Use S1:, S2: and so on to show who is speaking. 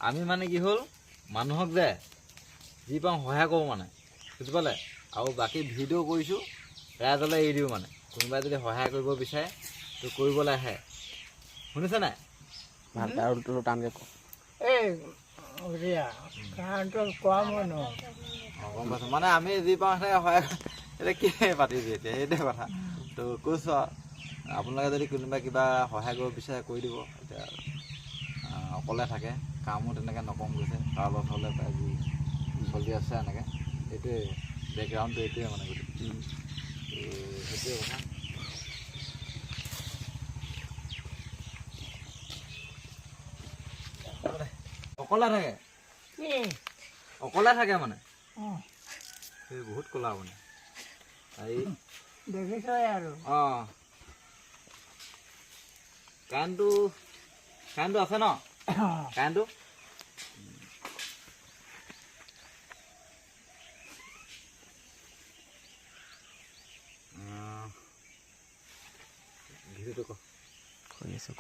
S1: আমি মানে কি হ'ল মানুহক যে যি পাওঁ সহায় কৰোঁ মানে বুজি পালে আৰু বাকী ভিডিঅ' কৰিছোঁ ৰাইজলৈ এৰি দিওঁ মানে কোনোবাই যদি সহায় কৰিব বিচাৰে তো কৰিবলৈ আহে শুনিছে নাই
S2: ভালকৈ আৰু টানকৈ কওক
S3: এই ৰিয়া কাৰণটো কোৱা মই ন
S1: গম পাইছোঁ মানে আমি যি পাওঁ সেনেকৈ সহায় এতিয়া কি পাতিবি এতিয়া সেইটোৱে কথা তো কৈছোঁ আৰু আপোনালোকে যদি কোনোবাই কিবা সহায় কৰিব বিচাৰে কৰি দিব এতিয়া অকলে থাকে কামো তেনেকৈ নকওঁ গৈছে তাৰ লগত হ'লে প্ৰায় যি চলি আছে এনেকৈ সেইটোৱে বেকগ্ৰাউণ্ডটো এইটোৱে মানে গোটেই সেইটোৱে কথা অকলে থাকে অকলে থাকে মানে এই বহুত ক'লা মানে এই
S3: দেখিছই আৰু
S1: অঁ কাৰেণ্টটো আছে ন কাৰেণ্টটো ভিডিঅ'টো ক
S2: কৰি আছোঁ